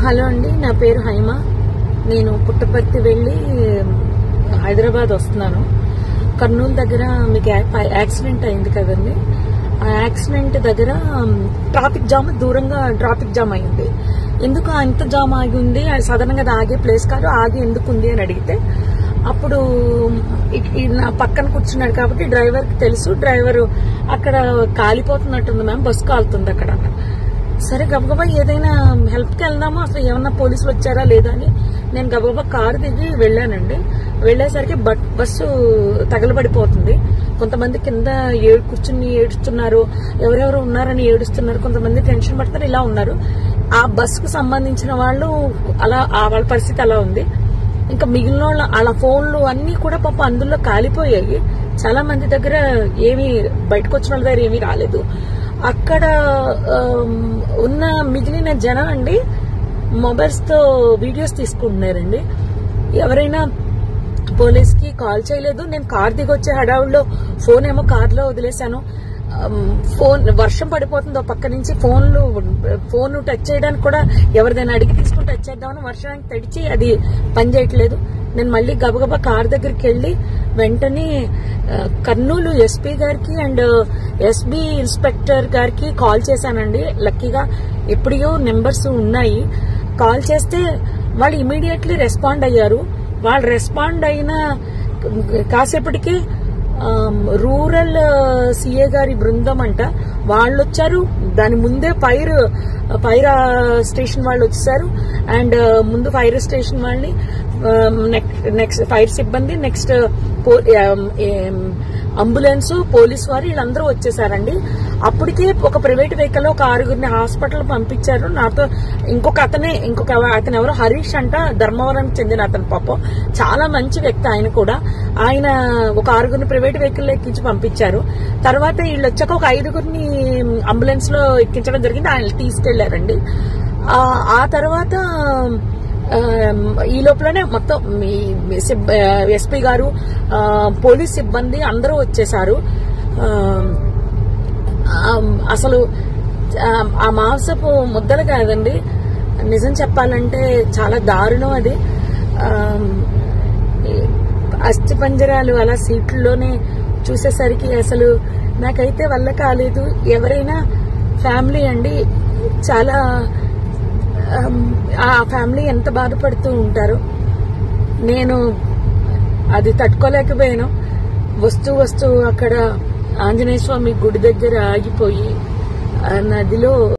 Hello అండి, నా పేరు హైమ. నేను పుట్టపర్తి వెళ్ళి హైదరాబాద్ వస్తున్నాను. కర్నూలు దగ్గర మీకు యాక్సిడెంట్ అయింది కదండి. ఆ యాక్సిడెంట్ దగ్గర ట్రాఫిక్ జామ్, దూరంగా ట్రాఫిక్ జామ్ అయింది. ఎందుకు అంత జామ్ ఆగి ఉంది? సాధారణంగా అది ఆగే ప్లేస్ కాదు. ఆగి ఎందుకు ఉంది అని అడిగితే అప్పుడు నా పక్కన కూర్చున్నాడు కాబట్టి డ్రైవర్కి తెలుసు. డ్రైవర్ అక్కడ కాలిపోతున్నట్టుంది మ్యామ్, బస్సు కాలుతుంది అక్కడ. సరే గబగబా ఏదైనా హెల్ప్కి వెళ్దామా, అసలు ఏమన్నా పోలీసులు వచ్చారా లేదా అని నేను గబగబా కారు దిగి వెళ్ళానండి. వెళ్లేసరికి బస్సు తగలబడిపోతుంది. కొంతమంది కింద కూర్చుని ఏడుస్తున్నారు, ఎవరెవరు ఉన్నారని ఏడుస్తున్నారు, కొంతమంది టెన్షన్ పడతారు, ఇలా ఉన్నారు. ఆ బస్సుకు సంబంధించిన వాళ్ళు అలా, వాళ్ళ పరిస్థితి అలా ఉంది. ఇంకా మిగిలిన వాళ్ళ అలా ఫోన్లు అన్ని కూడా పాపం అందులో కాలిపోయాయి. చాలా మంది దగ్గర ఏమీ బయటకు వచ్చిన వాళ్ళ దగ్గర ఏమీ రాలేదు. అక్కడ ఉన్న మిగిలిన జనం అండి మొబైల్స్ తో వీడియోస్ తీసుకుంటున్నారండి. ఎవరైనా పోలీస్ కి కాల్ చేయలేదు. నేను కార్ దిగి వచ్చే హడావుల్లో ఫోన్ ఏమో కార్ లో వదిలేశాను. ఫోన్ వర్షం పడిపోతుంది పక్క నుంచి, ఫోన్ టచ్ చేయడానికి కూడా ఎవరిదైనా అడిగి తీసుకుని టచ్ చేద్దామని వర్షానికి తడిచి అది పని చేయట్లేదు. నేను మళ్ళీ గబగబా కార్ దగ్గరికి వెళ్లి వెంటనే కర్నూలు ఎస్పీ గారికి అండ్ ఎస్బీ ఇన్స్పెక్టర్ గారికి కాల్ చేశానండి. లక్కీగా ఎప్పుడో నెంబర్స్ ఉన్నాయి. కాల్ చేస్తే వాళ్ళు ఇమీడియట్లీ రెస్పాండ్ అయ్యారు. వాళ్ళు రెస్పాండ్ అయిన కాసేపటికి రూరల్ సిఏ గారి బృందం అంట వాళ్ళు వచ్చారు. దాని ముందే ఫైర్ స్టేషన్ వాళ్ళు వచ్చేసారు. అండ్ ముందు ఫైర్ స్టేషన్ వాళ్ళని, నెక్స్ట్ ఫైర్ సిబ్బంది, నెక్స్ట్ అంబులెన్స్, పోలీసు వారు వీళ్ళందరూ వచ్చేసారండి. అప్పటికే ఒక ప్రైవేట్ వెహికల్ ఒక 6గురిని హాస్పిటల్ పంపించారు. నాతో అతను ఎవరో హరీష్ అంట, ధర్మవరం చెందిన అతను. పాపం చాలా మంచి వ్యక్తి ఆయన కూడా. ఆయన ఒక 6గురిని ప్రైవేట్ వెహికల్ ఎక్కించి పంపించారు. తర్వాత వీళ్ళు వచ్చాక ఒక 5గురిని అంబులెన్స్ లో ఎక్కించడం జరిగింది. ఆయన తీసుకెళ్లారండి. ఆ తర్వాత ఈ లోపలనే మొత్తం ఎస్పీ గారు, పోలీస్ సిబ్బంది అందరూ వచ్చేసారు. అసలు ఆ మాంసపు ముద్దలు కాదండి, నిజం చెప్పాలంటే చాలా దారుణం అది. అస్థి పంజరాలు అలా సీట్లలోనే చూసేసరికి అసలు నాకైతే వల్ల కాలేదు. ఎవరైనా ఫ్యామిలీ అండి, చాలా ఆ ఫ్యామిలీ ఎంత బాధపడుతూ ఉంటారో. నేను అది తట్టుకోలేకపోయాను. వస్తూ అక్కడ ఆంజనేయ స్వామి గుడి దగ్గర ఆగిపోయి నదిలో